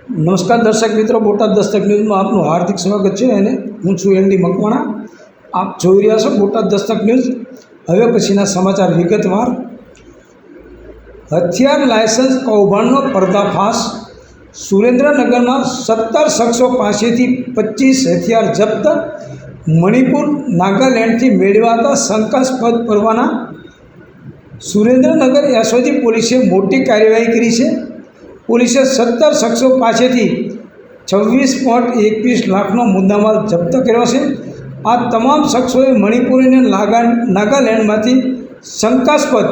નમસ્કાર દર્શક મિત્રો, બોટાદ દસ્તક ન્યૂઝમાં આપનું હાર્દિક સ્વાગત છે અને હું છું એલડી મકવાણા। આપ જોઈ રહ્યા છો બોટાદ દસ્તક ન્યૂઝ। હવે પછીના સમાચાર વિગતવાર। હથિયાર લાયસન્સ કૌભાંડનો પર્દાફાશ। સુરેન્દ્રનગરમાં 17 શખ્સો પાસેથી 25 હથિયાર જપ્ત। મણિપુર નાગાલેન્ડથી મેળવાતા શંકાસ્પદ પરવાના। સુરેન્દ્રનગર એસઓજી પોલીસે મોટી કાર્યવાહી કરી છે। પોલીસે 17 શખ્સો પાસેથી 26.21 લાખનો મુદ્દામાલ જપ્ત કર્યો છે। આ તમામ શખ્સોએ મણિપુર અને નાગાલેન્ડમાંથી શંકાસ્પદ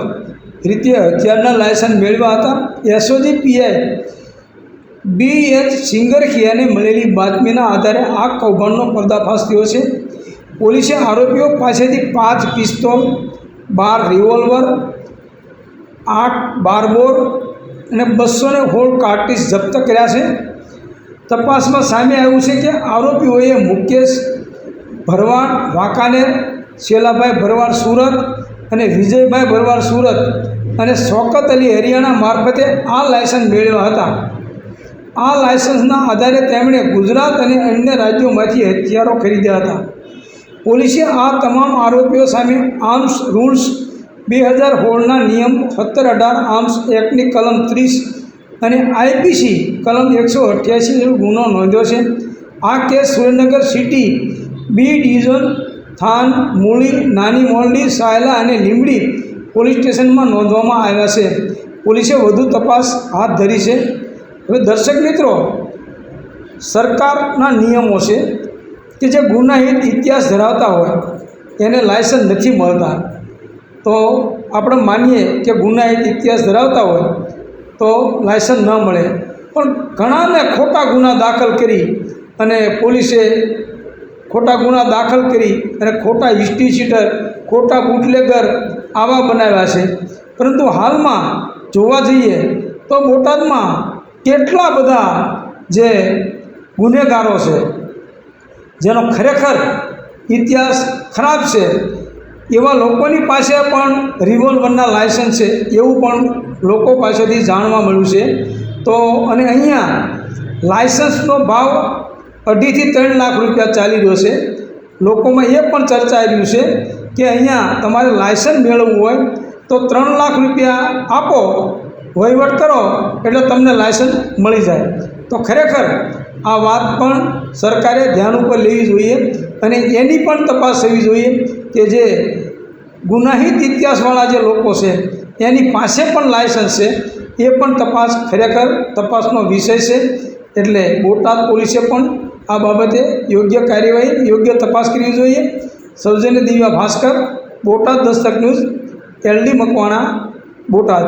રીતે હથિયારના લાયસન્સ મેળવ્યા હતા। એસઓજી પીઆઈ BH સિંગરખિયાને મળેલી બાતમીના આધારે આ કૌભાંડનો પર્દાફાશ થયો છે। પોલીસે આરોપીઓ પાસેથી 5 પિસ્તોલ, 12 રિવોલ્વર, 8 બારબોર અને 216 કાર્ટ્રિજ જપ્ત કર્યા છે। તપાસમાં સામે આવ્યું છે કે આરોપીઓએ મુકેશ ભરવાડ વાંકાનેર, શેલાભાઈ ભરવાડ સુરત અને વિજયભાઈ ભરવાડ સુરત અને શૌકત અલી હરિયાણા મારફતે આ લાયસન્સ મેળવ્યા હતા। આ લાયસન્સના આધારે તેમણે ગુજરાત અને અન્ય રાજ્યોમાંથી હથિયારો ખરીદ્યા હતા। પોલીસે આ તમામ આરોપીઓ સામે આર્મ્સ રૂલ્સ 2016ના નિયમ 17-18 આર્મ્સ એક્ટની કલમ 30 અને IPC કલમ 188 ગુનો નોંધ્યો છે। આ case Surendranagar city B division than, Muli, નાની મોરડી, સાયલા અને લીંબડી પોલીસ સ્ટેશનમાં નોંધવામાં આવ્યા છે। પોલીસે વધુ તપાસ હાથ ધરી છે। હવે દર્શક મિત્રો, સરકારના નિયમો છે કે જે ગુનાહિત ઇતિહાસ ધરાવતા હોય એને લાયસન્સ નથી મળતા। તો આપણે માનીએ કે ગુનાહિત ઇતિહાસ ધરાવતા હોય તો લાયસન્સ ન મળે, પણ ઘણાને ખોટા ગુના દાખલ કરી અને પોલીસે ખોટા ગુના દાખલ કરી અને ખોટા હિસ્ટ્રી શીટર, ખોટા બુટલેગર આવા બનાવ્યા છે। પરંતુ હાલમાં જોવા જઈએ તો બોટાદમાં કેટલા બધા જે ગુનેગારો છે જેનો ખરેખર ઇતિહાસ ખરાબ છે, એવા લોકોની પાસે પણ રિવોલ્વરના લાયસન્સ છે એવું પણ લોકો પાસેથી જાણવા મળ્યું છે। તો અને અહીંયા લાયસન્સનો ભાવ 2.5 થી 3 લાખ રૂપિયા ચાલી રહ્યો છે। લોકોમાં એ પણ ચર્ચાઈ રહ્યું છે કે અહીંયા તમારે લાયસન્સ મેળવવું હોય તો 3 લાખ રૂપિયા આપો, વહીવટ કરો એટલે તમને લાયસન્સ મળી જાય। તો ખરેખર આ વાત પણ સરકારે ધ્યાન ઉપર લેવી જોઈએ અને એની પણ તપાસ થવી જોઈએ કે જે ગુનાહિત ઇતિહાસવાળા જે લોકો છે એની પાસે પણ લાયસન્સ છે, એ પણ તપાસ ખરેખર તપાસનો વિષય છે। એટલે બોટાદ પોલીસે પણ આ બાબતે યોગ્ય કાર્યવાહી, યોગ્ય તપાસ કરવી જોઈએ। સૌજન્ય દિવ્યા ભાસ્કર, બોટાદ દસ્તક ન્યૂઝ, LD મકવાણા, બોટાદ।